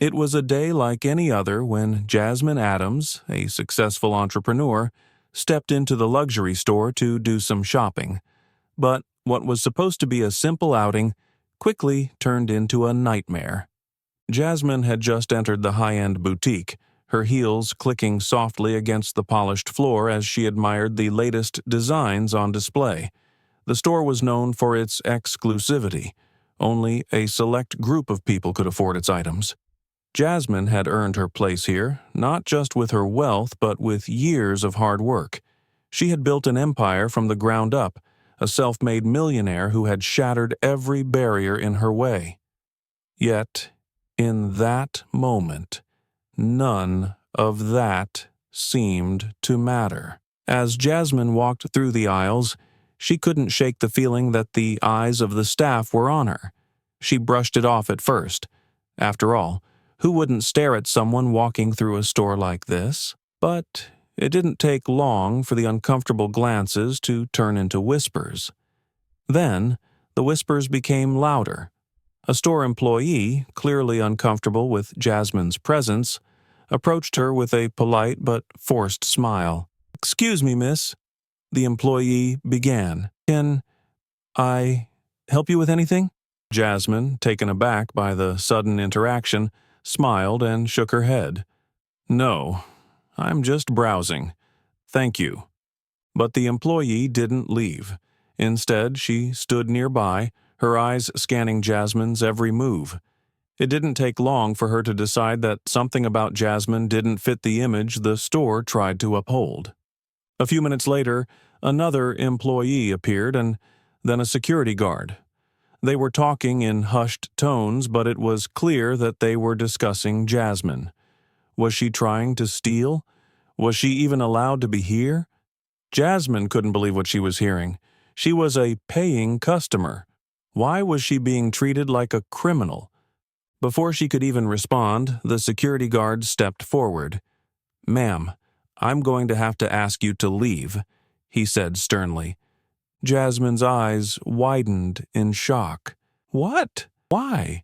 It was a day like any other when Jasmine Adams, a successful entrepreneur, stepped into the luxury store to do some shopping. But what was supposed to be a simple outing quickly turned into a nightmare. Jasmine had just entered the high-end boutique, her heels clicking softly against the polished floor as she admired the latest designs on display. The store was known for its exclusivity. Only a select group of people could afford its items. Jasmine had earned her place here, not just with her wealth, but with years of hard work. She had built an empire from the ground up, a self-made millionaire who had shattered every barrier in her way. Yet, in that moment, none of that seemed to matter. As Jasmine walked through the aisles, she couldn't shake the feeling that the eyes of the staff were on her. She brushed it off at first. After all, who wouldn't stare at someone walking through a store like this? But it didn't take long for the uncomfortable glances to turn into whispers. Then, the whispers became louder. A store employee, clearly uncomfortable with Jasmine's presence, approached her with a polite but forced smile. "Excuse me, miss," the employee began. "Can I help you with anything?" Jasmine, taken aback by the sudden interaction, smiled and shook her head. "No, I'm just browsing. Thank you." But the employee didn't leave. Instead, she stood nearby, her eyes scanning Jasmine's every move. It didn't take long for her to decide that something about Jasmine didn't fit the image the store tried to uphold. A few minutes later, another employee appeared and then a security guard. They were talking in hushed tones, but it was clear that they were discussing Jasmine. Was she trying to steal? Was she even allowed to be here? Jasmine couldn't believe what she was hearing. She was a paying customer. Why was she being treated like a criminal? Before she could even respond, the security guard stepped forward. "Ma'am, I'm going to have to ask you to leave," he said sternly. Jasmine's eyes widened in shock. "What? Why?"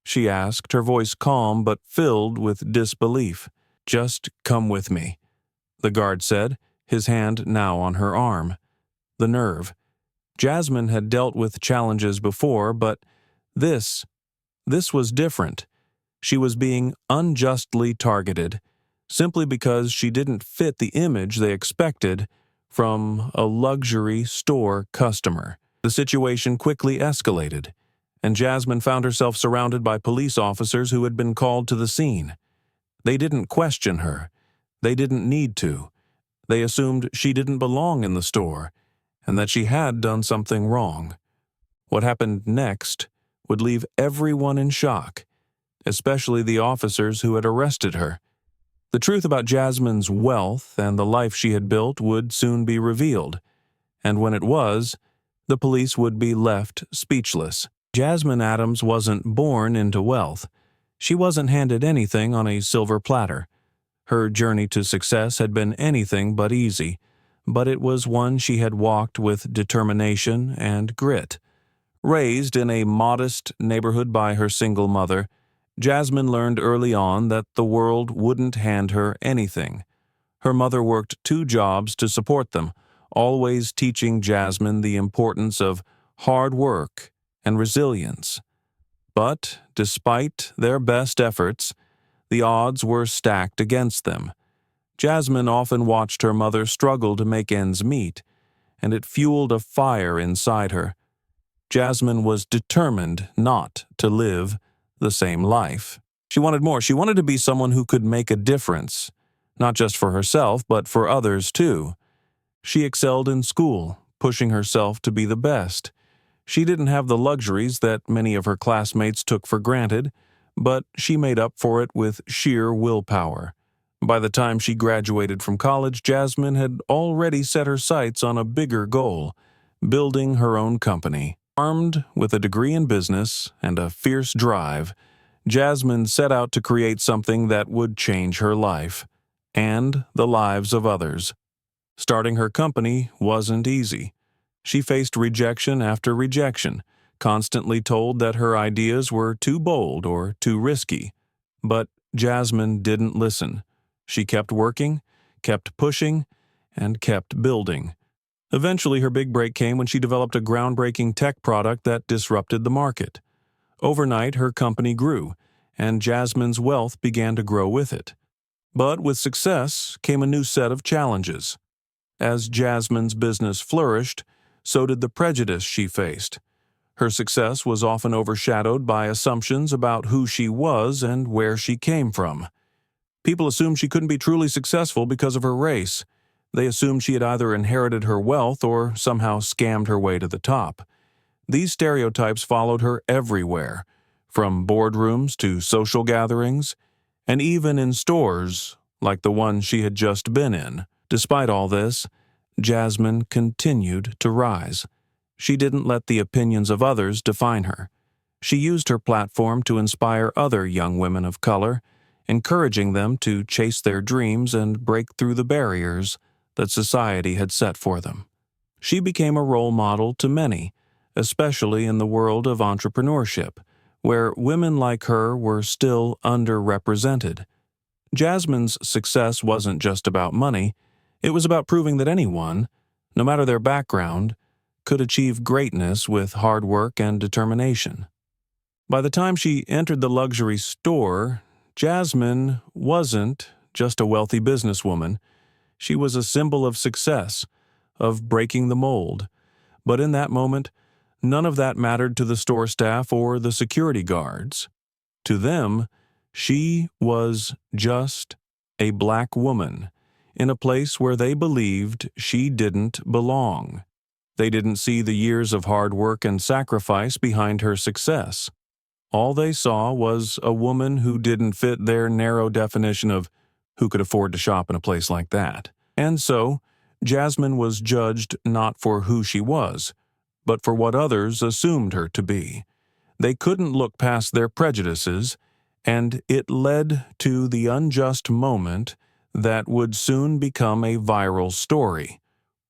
she asked, her voice calm but filled with disbelief. "Just come with me," the guard said, his hand now on her arm. The nerve. Jasmine had dealt with challenges before, but this was different. She was being unjustly targeted, simply because she didn't fit the image they expected from a luxury store customer. The situation quickly escalated, and Jasmine found herself surrounded by police officers who had been called to the scene. They didn't question her. They didn't need to. They assumed she didn't belong in the store, and that she had done something wrong. What happened next would leave everyone in shock, especially the officers who had arrested her. The truth about Jasmine's wealth and the life she had built would soon be revealed, and when it was, the police would be left speechless. Jasmine Adams wasn't born into wealth. She wasn't handed anything on a silver platter. Her journey to success had been anything but easy, but it was one she had walked with determination and grit. Raised in a modest neighborhood by her single mother, Jasmine learned early on that the world wouldn't hand her anything. Her mother worked 2 jobs to support them, always teaching Jasmine the importance of hard work and resilience. But, despite their best efforts, the odds were stacked against them. Jasmine often watched her mother struggle to make ends meet, and it fueled a fire inside her. Jasmine was determined not to live the same life. She wanted more. She wanted to be someone who could make a difference, not just for herself, but for others too. She excelled in school, pushing herself to be the best. She didn't have the luxuries that many of her classmates took for granted, but she made up for it with sheer willpower. By the time she graduated from college, Jasmine had already set her sights on a bigger goal, building her own company. Armed with a degree in business and a fierce drive, Jasmine set out to create something that would change her life and the lives of others. Starting her company wasn't easy. She faced rejection after rejection, constantly told that her ideas were too bold or too risky. But Jasmine didn't listen. She kept working, kept pushing, and kept building. Eventually, her big break came when she developed a groundbreaking tech product that disrupted the market. Overnight, her company grew, and Jasmine's wealth began to grow with it. But with success came a new set of challenges. As Jasmine's business flourished, so did the prejudice she faced. Her success was often overshadowed by assumptions about who she was and where she came from. People assumed she couldn't be truly successful because of her race. They assumed she had either inherited her wealth or somehow scammed her way to the top. These stereotypes followed her everywhere, from boardrooms to social gatherings, and even in stores like the one she had just been in. Despite all this, Jasmine continued to rise. She didn't let the opinions of others define her. She used her platform to inspire other young women of color, encouraging them to chase their dreams and break through the barriers that society had set for them. She became a role model to many, especially in the world of entrepreneurship, where women like her were still underrepresented. Jasmine's success wasn't just about money. It was about proving that anyone, no matter their background, could achieve greatness with hard work and determination. By the time she entered the luxury store, Jasmine wasn't just a wealthy businesswoman. She was a symbol of success, of breaking the mold. But in that moment, none of that mattered to the store staff or the security guards. To them, she was just a black woman in a place where they believed she didn't belong. They didn't see the years of hard work and sacrifice behind her success. All they saw was a woman who didn't fit their narrow definition of who could afford to shop in a place like that. And so, Jasmine was judged not for who she was, but for what others assumed her to be. They couldn't look past their prejudices, and it led to the unjust moment that would soon become a viral story,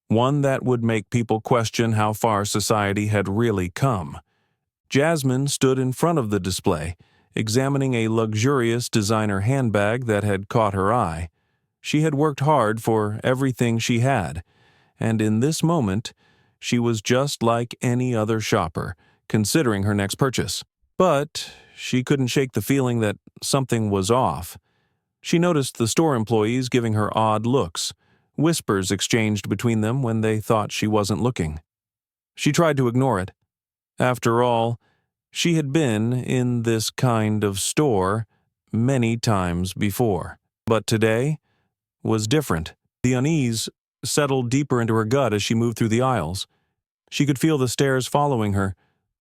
one that would make people question how far society had really come. Jasmine stood in front of the display, examining a luxurious designer handbag that had caught her eye. She had worked hard for everything she had, and in this moment, she was just like any other shopper, considering her next purchase. But she couldn't shake the feeling that something was off. She noticed the store employees giving her odd looks, whispers exchanged between them when they thought she wasn't looking. She tried to ignore it. After all, she had been in this kind of store many times before. But today was different. The unease settled deeper into her gut as she moved through the aisles. She could feel the stares following her,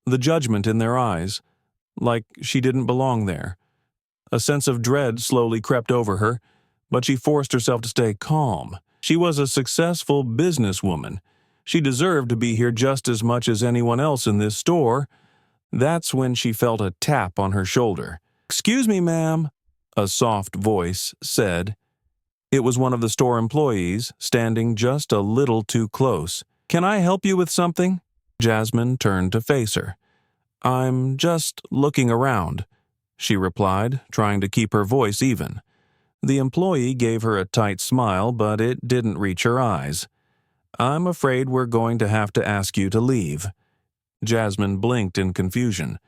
the judgment in their eyes, like she didn't belong there. A sense of dread slowly crept over her, but she forced herself to stay calm. She was a successful businesswoman. She deserved to be here just as much as anyone else in this store. That's when she felt a tap on her shoulder. "Excuse me, ma'am," a soft voice said. It was one of the store employees, standing just a little too close. "Can I help you with something?" Jasmine turned to face her. "I'm just looking around," she replied, trying to keep her voice even. The employee gave her a tight smile, but it didn't reach her eyes. "I'm afraid we're going to have to ask you to leave." Jasmine blinked in confusion.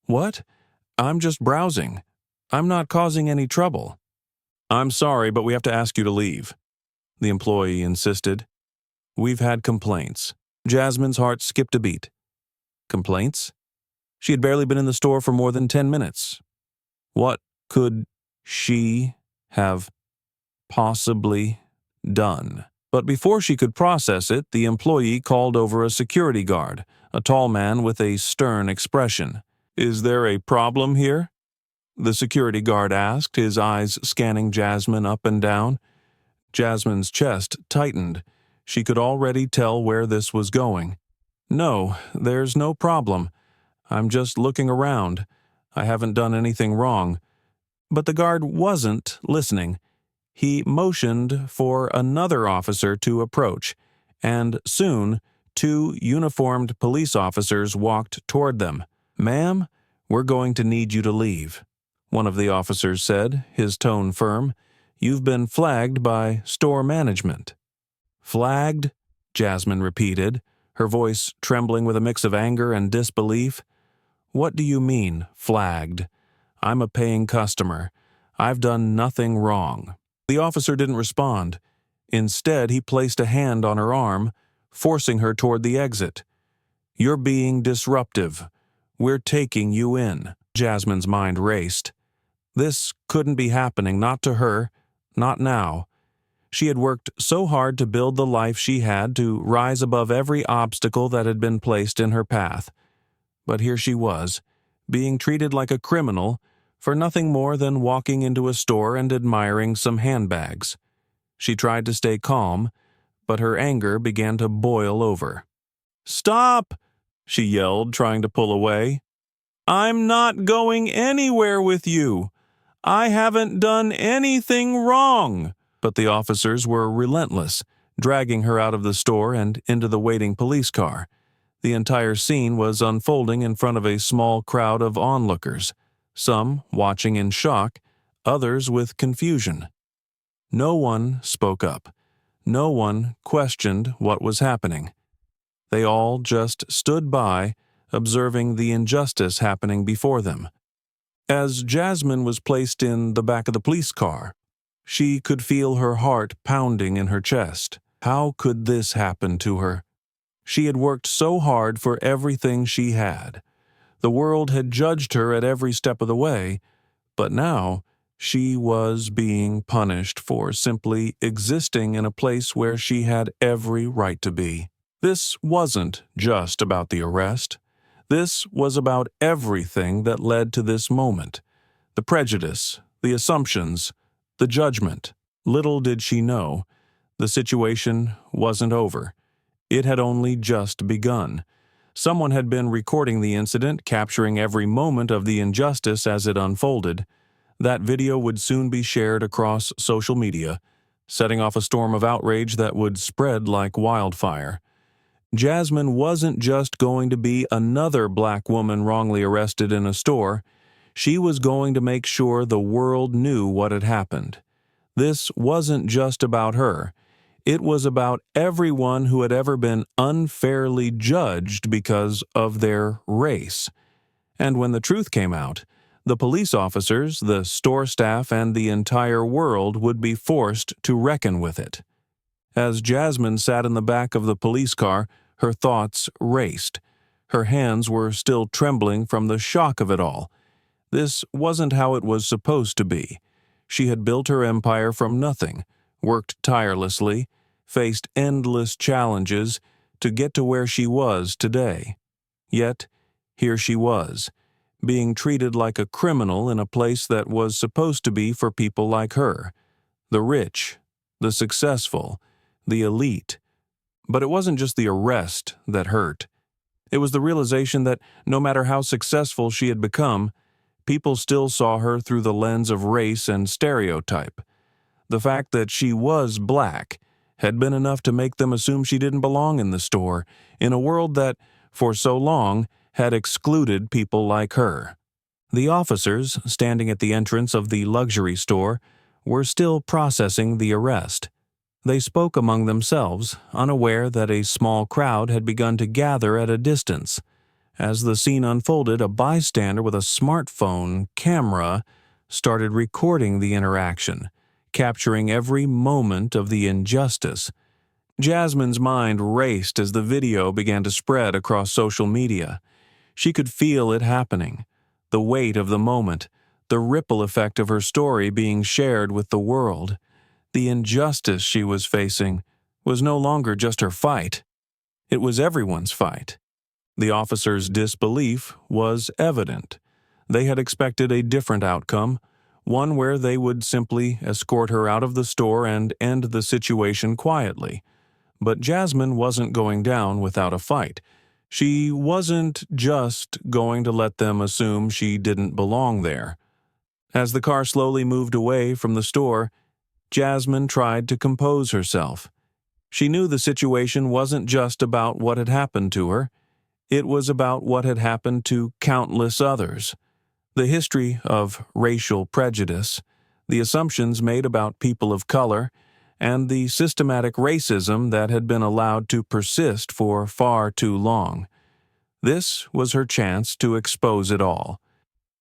"What? I'm just browsing. I'm not causing any trouble." "I'm sorry, but we have to ask you to leave," the employee insisted. "We've had complaints." Jasmine's heart skipped a beat. Complaints? She had barely been in the store for more than 10 minutes. What could she have possibly done? But before she could process it, the employee called over a security guard, a tall man with a stern expression. "Is there a problem here?" the security guard asked, his eyes scanning Jasmine up and down. Jasmine's chest tightened. She could already tell where this was going. "No, there's no problem. I'm just looking around. I haven't done anything wrong." But the guard wasn't listening. He motioned for another officer to approach, and soon 2 uniformed police officers walked toward them. "Ma'am, we're going to need you to leave." one of the officers said, his tone firm. "You've been flagged by store management." "Flagged?" Jasmine repeated, her voice trembling with a mix of anger and disbelief. "What do you mean, flagged? I'm a paying customer. I've done nothing wrong." The officer didn't respond. Instead, he placed a hand on her arm, forcing her toward the exit. "You're being disruptive. We're taking you in." Jasmine's mind raced. This couldn't be happening, not to her, not now. She had worked so hard to build the life she had, to rise above every obstacle that had been placed in her path. But here she was, being treated like a criminal for nothing more than walking into a store and admiring some handbags. She tried to stay calm, but her anger began to boil over. "Stop!" she yelled, trying to pull away. "I'm not going anywhere with you. I haven't done anything wrong." But the officers were relentless, dragging her out of the store and into the waiting police car. The entire scene was unfolding in front of a small crowd of onlookers, some watching in shock, others with confusion. No one spoke up. No one questioned what was happening. They all just stood by, observing the injustice happening before them. As Jasmine was placed in the back of the police car, she could feel her heart pounding in her chest. How could this happen to her? She had worked so hard for everything she had. The world had judged her at every step of the way, but now she was being punished for simply existing in a place where she had every right to be. This wasn't just about the arrest. This was about everything that led to this moment. The prejudice, the assumptions, the judgment. Little did she know, the situation wasn't over. It had only just begun. Someone had been recording the incident, capturing every moment of the injustice as it unfolded. That video would soon be shared across social media, setting off a storm of outrage that would spread like wildfire. Jasmine wasn't just going to be another black woman wrongly arrested in a store. She was going to make sure the world knew what had happened. This wasn't just about her. It was about everyone who had ever been unfairly judged because of their race. And when the truth came out, the police officers, the store staff, and the entire world would be forced to reckon with it. As Jasmine sat in the back of the police car, her thoughts raced. Her hands were still trembling from the shock of it all. This wasn't how it was supposed to be. She had built her empire from nothing, worked tirelessly, faced endless challenges to get to where she was today. Yet, here she was, being treated like a criminal in a place that was supposed to be for people like her, the rich, the successful, the elite. But it wasn't just the arrest that hurt. It was the realization that no matter how successful she had become, people still saw her through the lens of race and stereotype. The fact that she was black had been enough to make them assume she didn't belong in the store, in a world that, for so long, had excluded people like her. The officers, standing at the entrance of the luxury store, were still processing the arrest. They spoke among themselves, unaware that a small crowd had begun to gather at a distance. As the scene unfolded, a bystander with a smartphone camera started recording the interaction, capturing every moment of the injustice. Jasmine's mind raced as the video began to spread across social media. She could feel it happening, the weight of the moment, the ripple effect of her story being shared with the world. The injustice she was facing was no longer just her fight. It was everyone's fight. The officers' disbelief was evident. They had expected a different outcome, one where they would simply escort her out of the store and end the situation quietly. But Jasmine wasn't going down without a fight. She wasn't just going to let them assume she didn't belong there. As the car slowly moved away from the store, Jasmine tried to compose herself. She knew the situation wasn't just about what had happened to her. It was about what had happened to countless others. The history of racial prejudice, the assumptions made about people of color, and the systematic racism that had been allowed to persist for far too long. This was her chance to expose it all.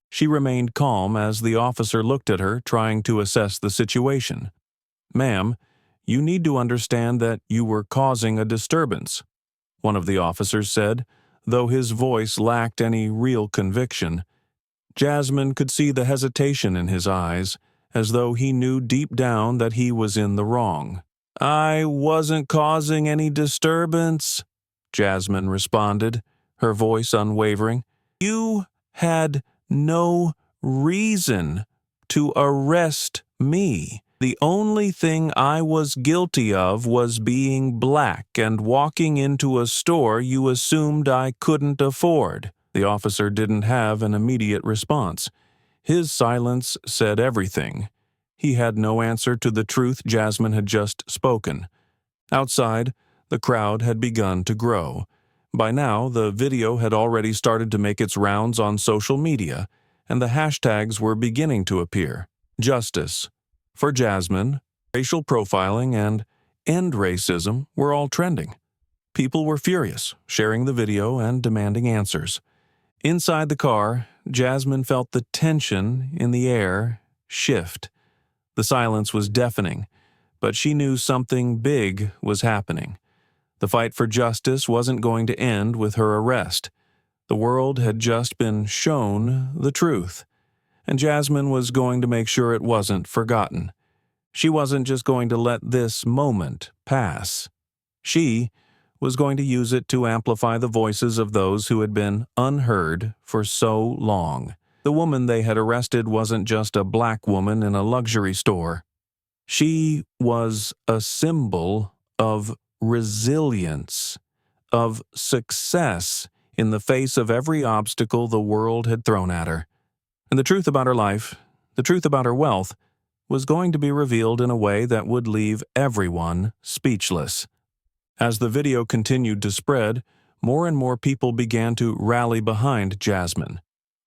She remained calm as the officer looked at her, trying to assess the situation. "Ma'am, you need to understand that you were causing a disturbance," one of the officers said, though his voice lacked any real conviction. Jasmine could see the hesitation in his eyes, as though he knew deep down that he was in the wrong. "I wasn't causing any disturbance," Jasmine responded, her voice unwavering. "You had no reason to arrest me. The only thing I was guilty of was being black and walking into a store you assumed I couldn't afford." The officer didn't have an immediate response. His silence said everything. He had no answer to the truth Jasmine had just spoken. Outside, the crowd had begun to grow. By now, the video had already started to make its rounds on social media, and the hashtags were beginning to appear. Justice for Jasmine, racial profiling, and end racism were all trending. People were furious, sharing the video and demanding answers. Inside the car, Jasmine felt the tension in the air shift. The silence was deafening, but she knew something big was happening. The fight for justice wasn't going to end with her arrest. The world had just been shown the truth, and Jasmine was going to make sure it wasn't forgotten. She wasn't just going to let this moment pass. She was going to use it to amplify the voices of those who had been unheard for so long. The woman they had arrested wasn't just a black woman in a luxury store. She was a symbol of resilience, of success in the face of every obstacle the world had thrown at her. And the truth about her life, the truth about her wealth, was going to be revealed in a way that would leave everyone speechless. As the video continued to spread, more and more people began to rally behind Jasmine.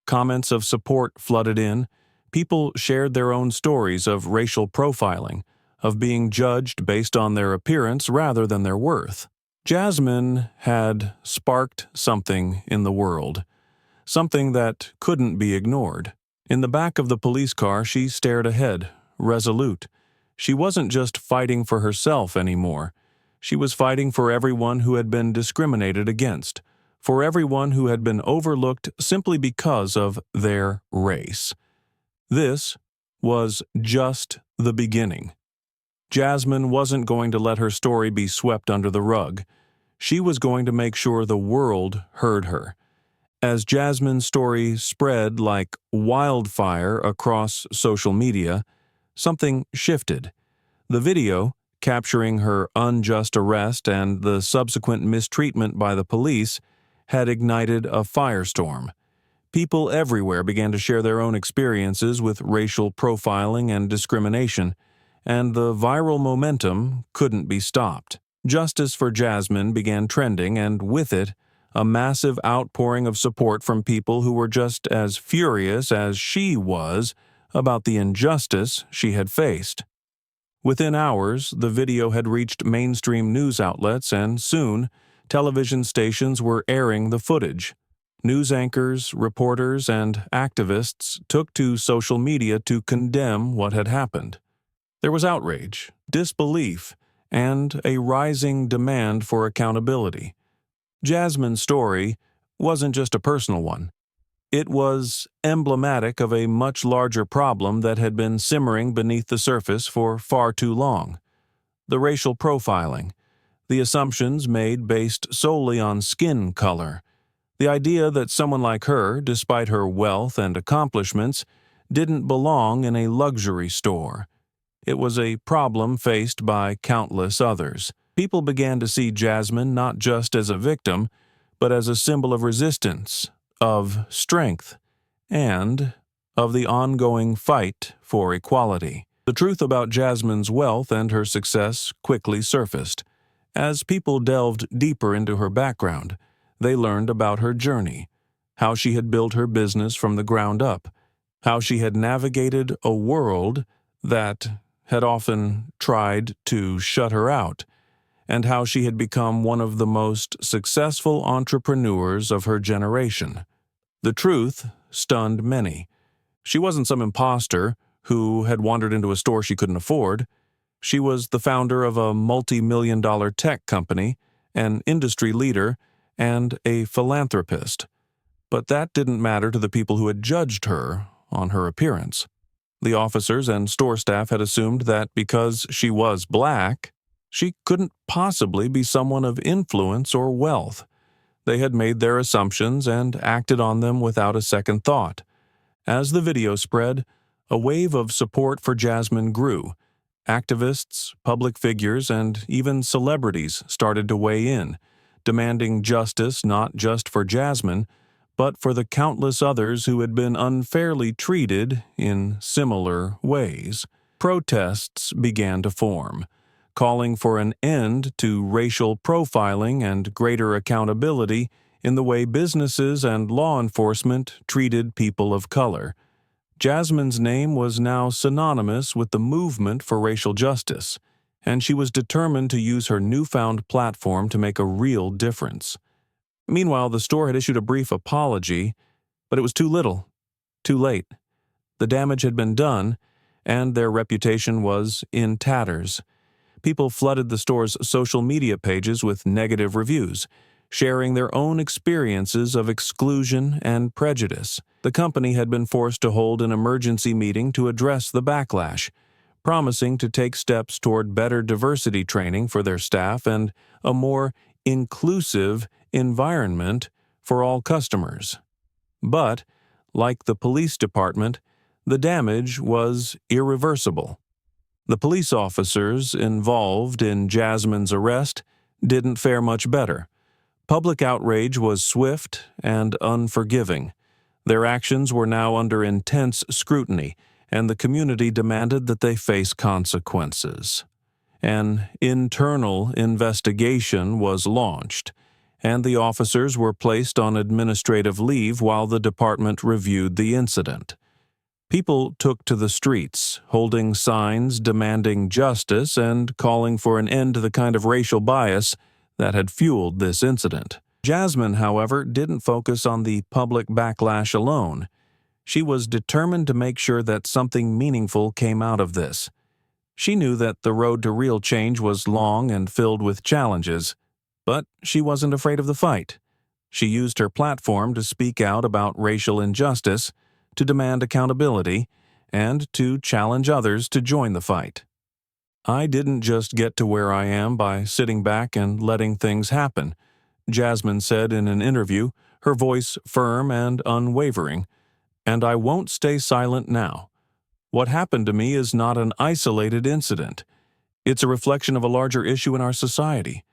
Comments of support flooded in. People shared their own stories of racial profiling, of being judged based on their appearance rather than their worth. Jasmine had sparked something in the world, something that couldn't be ignored. In the back of the police car, she stared ahead, resolute. She wasn't just fighting for herself anymore. She was fighting for everyone who had been discriminated against, for everyone who had been overlooked simply because of their race. This was just the beginning. Jasmine wasn't going to let her story be swept under the rug. She was going to make sure the world heard her. As Jasmine's story spread like wildfire across social media, something shifted. The video, capturing her unjust arrest and the subsequent mistreatment by the police, had ignited a firestorm. People everywhere began to share their own experiences with racial profiling and discrimination, and the viral momentum couldn't be stopped. Justice for Jasmine began trending, and with it, a massive outpouring of support from people who were just as furious as she was about the injustice she had faced. Within hours, the video had reached mainstream news outlets, and soon, television stations were airing the footage. News anchors, reporters, and activists took to social media to condemn what had happened. There was outrage, disbelief, and a rising demand for accountability. Jasmine's story wasn't just a personal one. It was emblematic of a much larger problem that had been simmering beneath the surface for far too long. The racial profiling, the assumptions made based solely on skin color, the idea that someone like her, despite her wealth and accomplishments, didn't belong in a luxury store. It was a problem faced by countless others. People began to see Jasmine not just as a victim, but as a symbol of resistance, of strength, and of the ongoing fight for equality. The truth about Jasmine's wealth and her success quickly surfaced. As people delved deeper into her background, they learned about her journey, how she had built her business from the ground up, how she had navigated a world that had often tried to shut her out, and how she had become one of the most successful entrepreneurs of her generation. The truth stunned many. She wasn't some imposter who had wandered into a store she couldn't afford. She was the founder of a multi-million-dollar tech company, an industry leader, and a philanthropist. But that didn't matter to the people who had judged her on her appearance. The officers and store staff had assumed that because she was black, she couldn't possibly be someone of influence or wealth. They had made their assumptions and acted on them without a second thought. As the video spread, a wave of support for Jasmine grew. Activists, public figures, and even celebrities started to weigh in, demanding justice not just for Jasmine, but for the countless others who had been unfairly treated in similar ways. Protests began to form, calling for an end to racial profiling and greater accountability in the way businesses and law enforcement treated people of color. Jasmine's name was now synonymous with the movement for racial justice, and she was determined to use her newfound platform to make a real difference. Meanwhile, the store had issued a brief apology, but it was too little, too late. The damage had been done, and their reputation was in tatters. People flooded the store's social media pages with negative reviews, sharing their own experiences of exclusion and prejudice. The company had been forced to hold an emergency meeting to address the backlash, promising to take steps toward better diversity training for their staff and a more inclusive environment for all customers. But, like the police department, the damage was irreversible. The police officers involved in Jasmine's arrest didn't fare much better. Public outrage was swift and unforgiving. Their actions were now under intense scrutiny, and the community demanded that they face consequences. An internal investigation was launched, and the officers were placed on administrative leave while the department reviewed the incident. People took to the streets, holding signs demanding justice and calling for an end to the kind of racial bias that had fueled this incident. Jasmine, however, didn't focus on the public backlash alone. She was determined to make sure that something meaningful came out of this. She knew that the road to real change was long and filled with challenges, but she wasn't afraid of the fight. She used her platform to speak out about racial injustice, to demand accountability, and to challenge others to join the fight. "I didn't just get to where I am by sitting back and letting things happen," Jasmine said in an interview, her voice firm and unwavering. "And I won't stay silent now. What happened to me is not an isolated incident. It's a reflection of a larger issue in our society.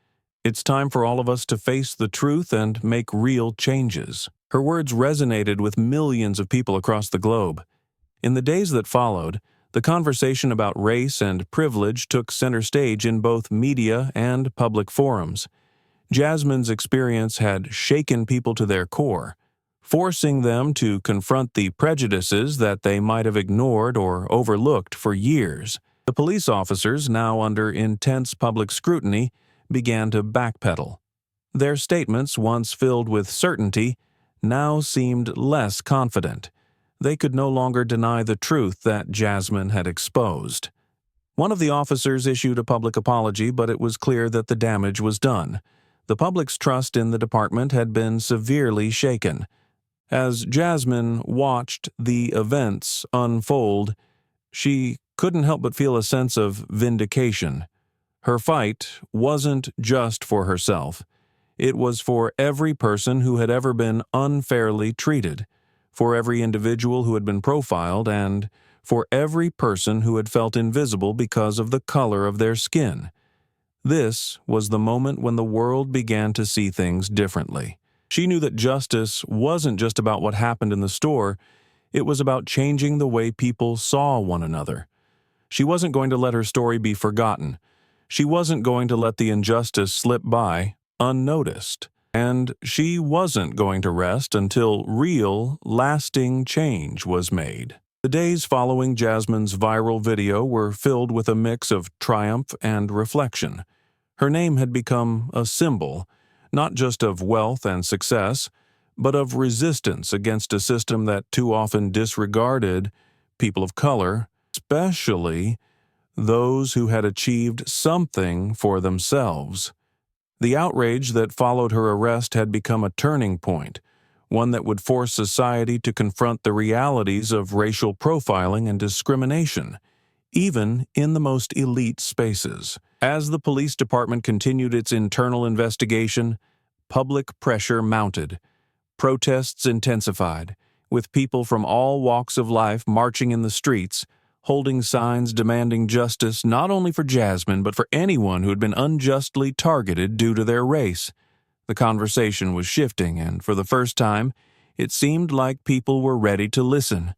It's time for all of us to face the truth and make real changes." Her words resonated with millions of people across the globe. In the days that followed, the conversation about race and privilege took center stage in both media and public forums. Jasmine's experience had shaken people to their core, forcing them to confront the prejudices that they might have ignored or overlooked for years. The police officers, now under intense public scrutiny, began to backpedal. Their statements, once filled with certainty, now seemed less confident. They could no longer deny the truth that Jasmine had exposed. One of the officers issued a public apology, but it was clear that the damage was done. The public's trust in the department had been severely shaken. As Jasmine watched the events unfold, she couldn't help but feel a sense of vindication. Her fight wasn't just for herself. It was for every person who had ever been unfairly treated, for every individual who had been profiled, and for every person who had felt invisible because of the color of their skin. This was the moment when the world began to see things differently. She knew that justice wasn't just about what happened in the store, it was about changing the way people saw one another. She wasn't going to let her story be forgotten. She wasn't going to let the injustice slip by unnoticed. And she wasn't going to rest until real, lasting change was made. The days following Jasmine's viral video were filled with a mix of triumph and reflection. Her name had become a symbol, not just of wealth and success, but of resistance against a system that too often disregarded people of color, especially those who had achieved something for themselves. The outrage that followed her arrest had become a turning point, one that would force society to confront the realities of racial profiling and discrimination, even in the most elite spaces. As the police department continued its internal investigation, public pressure mounted. Protests intensified, with people from all walks of life marching in the streets, holding signs demanding justice not only for Jasmine but for anyone who had been unjustly targeted due to their race. The conversation was shifting, and for the first time, it seemed like people were ready to listen.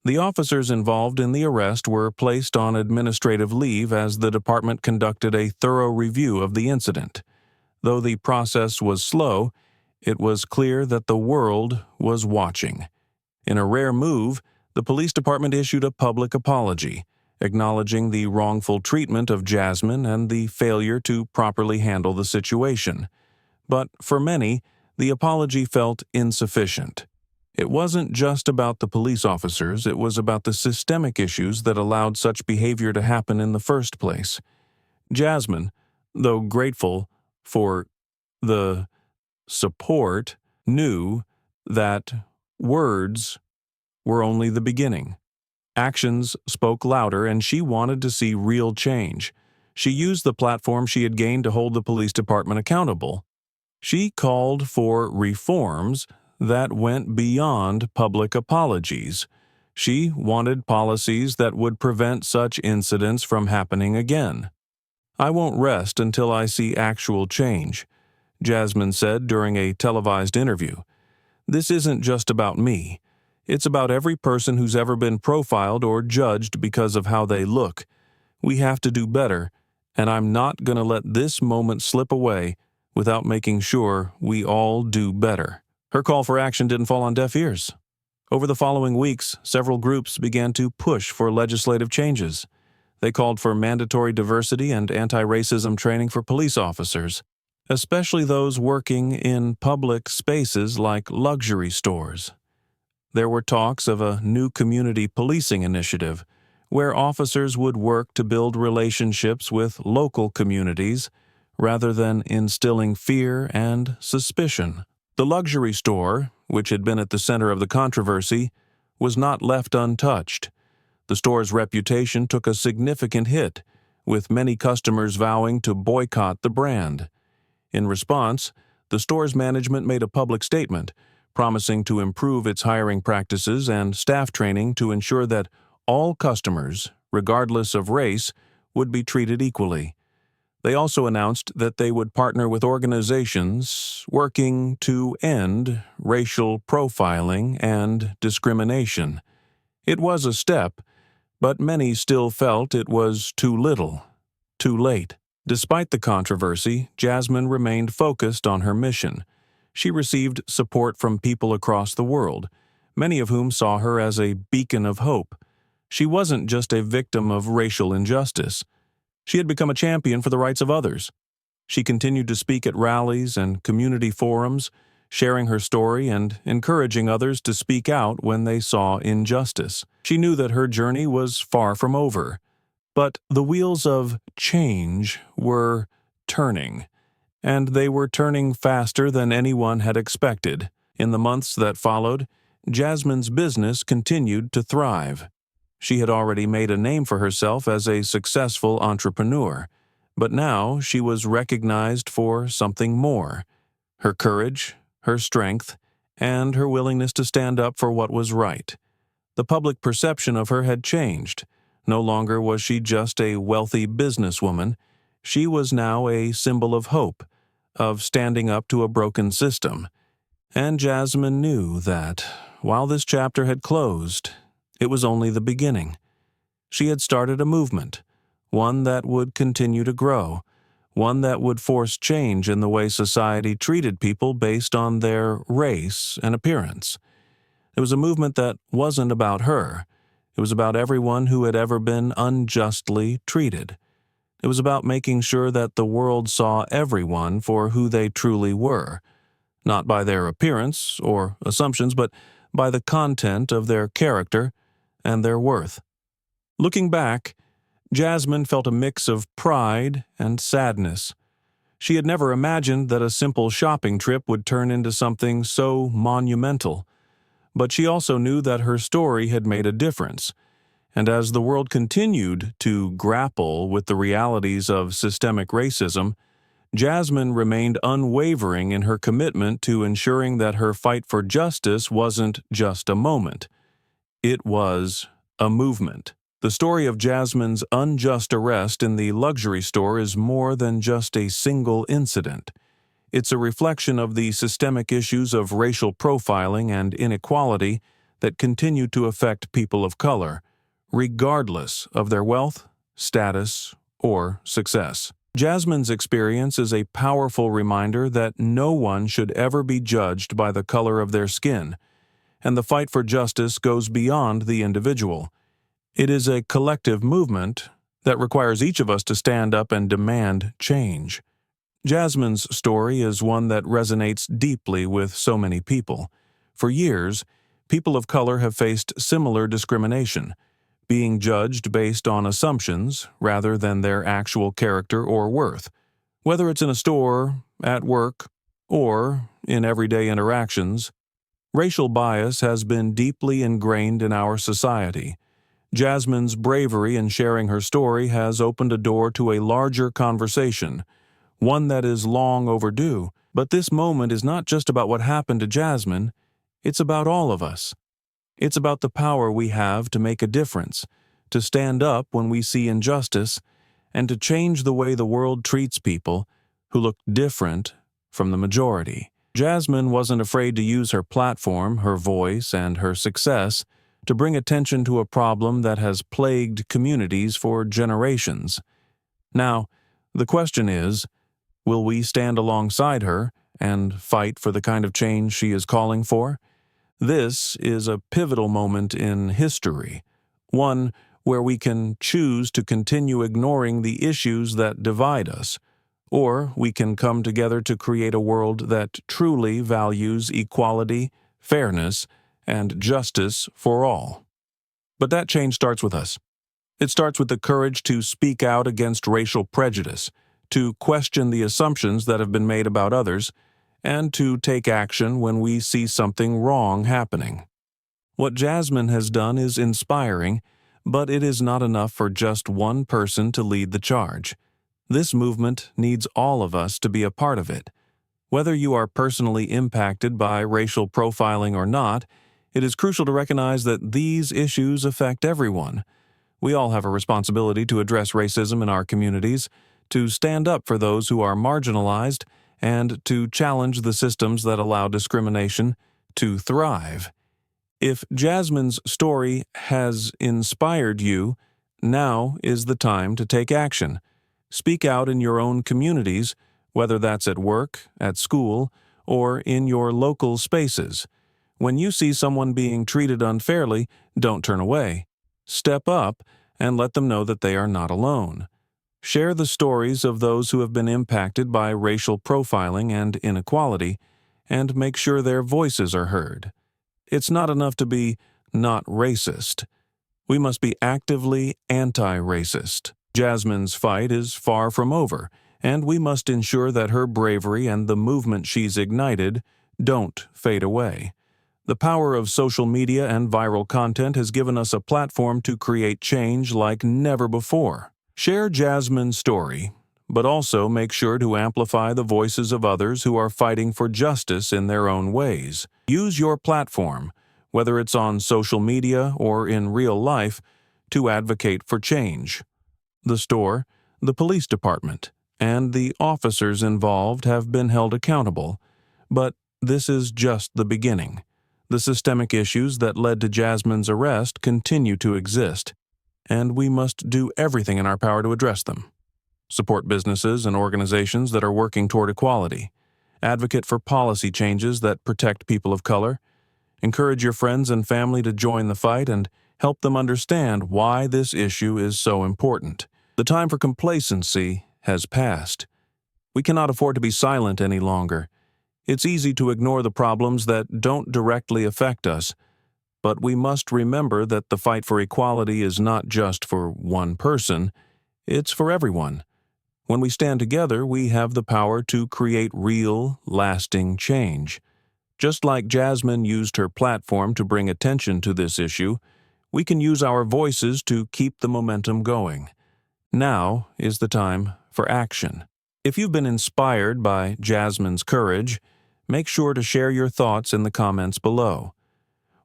The officers involved in the arrest were placed on administrative leave as the department conducted a thorough review of the incident. Though the process was slow, it was clear that the world was watching. In a rare move, the police department issued a public apology, acknowledging the wrongful treatment of Jasmine and the failure to properly handle the situation. But for many, the apology felt insufficient. It wasn't just about the police officers, it was about the systemic issues that allowed such behavior to happen in the first place. Jasmine, though grateful for the support, knew that words were only the beginning. Actions spoke louder, and she wanted to see real change. She used the platform she had gained to hold the police department accountable. She called for reforms that went beyond public apologies. She wanted policies that would prevent such incidents from happening again. "I won't rest until I see actual change," Jasmine said during a televised interview. "This isn't just about me. It's about every person who's ever been profiled or judged because of how they look. We have to do better, and I'm not going to let this moment slip away without making sure we all do better." Her call for action didn't fall on deaf ears. Over the following weeks, several groups began to push for legislative changes. They called for mandatory diversity and anti-racism training for police officers, especially those working in public spaces like luxury stores. There were talks of a new community policing initiative, where officers would work to build relationships with local communities rather than instilling fear and suspicion. The luxury store, which had been at the center of the controversy, was not left untouched. The store's reputation took a significant hit, with many customers vowing to boycott the brand. In response, the store's management made a public statement, promising to improve its hiring practices and staff training to ensure that all customers, regardless of race, would be treated equally. They also announced that they would partner with organizations working to end racial profiling and discrimination. It was a step, but many still felt it was too little, too late. Despite the controversy, Jasmine remained focused on her mission. She received support from people across the world, many of whom saw her as a beacon of hope. She wasn't just a victim of racial injustice. She had become a champion for the rights of others. She continued to speak at rallies and community forums, sharing her story and encouraging others to speak out when they saw injustice. She knew that her journey was far from over, but the wheels of change were turning, and they were turning faster than anyone had expected. In the months that followed, Jasmine's business continued to thrive. She had already made a name for herself as a successful entrepreneur, but now she was recognized for something more: her courage, her strength, and her willingness to stand up for what was right. The public perception of her had changed. No longer was she just a wealthy businesswoman. She was now a symbol of hope, of standing up to a broken system. And Jasmine knew that, while this chapter had closed, it was only the beginning. She had started a movement, one that would continue to grow, one that would force change in the way society treated people based on their race and appearance. It was a movement that wasn't about her. It was about everyone who had ever been unjustly treated. It was about making sure that the world saw everyone for who they truly were, not by their appearance or assumptions, but by the content of their character and their worth. Looking back, Jasmine felt a mix of pride and sadness. She had never imagined that a simple shopping trip would turn into something so monumental. But she also knew that her story had made a difference. And as the world continued to grapple with the realities of systemic racism, Jasmine remained unwavering in her commitment to ensuring that her fight for justice wasn't just a moment. It was a movement. The story of Jasmine's unjust arrest in the luxury store is more than just a single incident. It's a reflection of the systemic issues of racial profiling and inequality that continue to affect people of color, regardless of their wealth, status, or success. Jasmine's experience is a powerful reminder that no one should ever be judged by the color of their skin, and the fight for justice goes beyond the individual. It is a collective movement that requires each of us to stand up and demand change. Jasmine's story is one that resonates deeply with so many people. For years, people of color have faced similar discrimination, being judged based on assumptions rather than their actual character or worth. Whether it's in a store, at work, or in everyday interactions, racial bias has been deeply ingrained in our society. Jasmine's bravery in sharing her story has opened a door to a larger conversation, one that is long overdue. But this moment is not just about what happened to Jasmine, it's about all of us. It's about the power we have to make a difference, to stand up when we see injustice, and to change the way the world treats people who look different from the majority. Jasmine wasn't afraid to use her platform, her voice, and her success to bring attention to a problem that has plagued communities for generations. Now, the question is, will we stand alongside her and fight for the kind of change she is calling for? This is a pivotal moment in history, one where we can choose to continue ignoring the issues that divide us, or we can come together to create a world that truly values equality, fairness, and justice for all. But that change starts with us. It starts with the courage to speak out against racial prejudice, to question the assumptions that have been made about others, and to take action when we see something wrong happening. What Jasmine has done is inspiring, but it is not enough for just one person to lead the charge. This movement needs all of us to be a part of it. Whether you are personally impacted by racial profiling or not, it is crucial to recognize that these issues affect everyone. We all have a responsibility to address racism in our communities, to stand up for those who are marginalized, and to challenge the systems that allow discrimination to thrive. If Jasmine's story has inspired you, now is the time to take action. Speak out in your own communities, whether that's at work, at school, or in your local spaces. When you see someone being treated unfairly, don't turn away. Step up and let them know that they are not alone. Share the stories of those who have been impacted by racial profiling and inequality, and make sure their voices are heard. It's not enough to be not racist. We must be actively anti-racist. Jasmine's fight is far from over, and we must ensure that her bravery and the movement she's ignited don't fade away. The power of social media and viral content has given us a platform to create change like never before. Share Jasmine's story, but also make sure to amplify the voices of others who are fighting for justice in their own ways. Use your platform, whether it's on social media or in real life, to advocate for change. The store, the police department, and the officers involved have been held accountable, but this is just the beginning. The systemic issues that led to Jasmine's arrest continue to exist, and we must do everything in our power to address them. Support businesses and organizations that are working toward equality. Advocate for policy changes that protect people of color. Encourage your friends and family to join the fight and help them understand why this issue is so important. The time for complacency has passed. We cannot afford to be silent any longer. It's easy to ignore the problems that don't directly affect us, but we must remember that the fight for equality is not just for one person, it's for everyone. When we stand together, we have the power to create real, lasting change. Just like Jasmine used her platform to bring attention to this issue, we can use our voices to keep the momentum going. Now is the time for action. If you've been inspired by Jasmine's courage, make sure to share your thoughts in the comments below.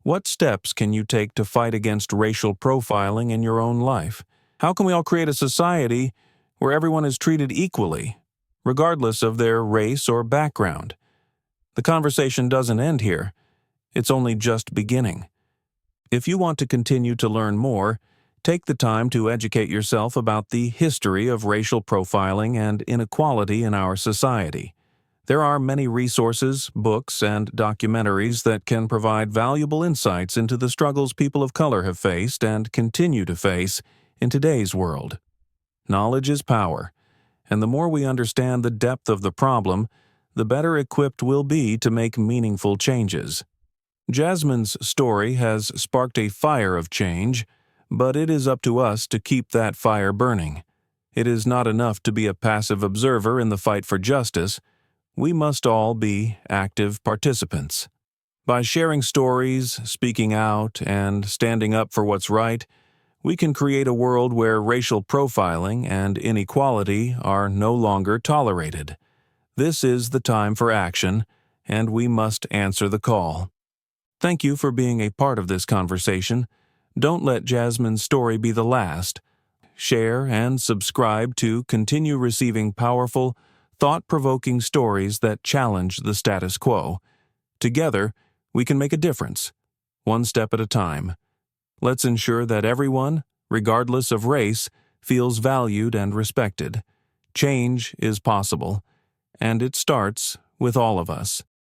What steps can you take to fight against racial profiling in your own life? How can we all create a society where everyone is treated equally, regardless of their race or background? The conversation doesn't end here. It's only just beginning. If you want to continue to learn more, take the time to educate yourself about the history of racial profiling and inequality in our society. There are many resources, books, and documentaries that can provide valuable insights into the struggles people of color have faced and continue to face in today's world. Knowledge is power, and the more we understand the depth of the problem, the better equipped we'll be to make meaningful changes. Jasmine's story has sparked a fire of change, but it is up to us to keep that fire burning. It is not enough to be a passive observer in the fight for justice. We must all be active participants. By sharing stories, speaking out, and standing up for what's right, we can create a world where racial profiling and inequality are no longer tolerated. This is the time for action, and we must answer the call. Thank you for being a part of this conversation. Don't let Jasmine's story be the last. Share and subscribe to continue receiving powerful, thought-provoking stories that challenge the status quo. Together, we can make a difference, one step at a time. Let's ensure that everyone, regardless of race, feels valued and respected. Change is possible, and it starts with all of us.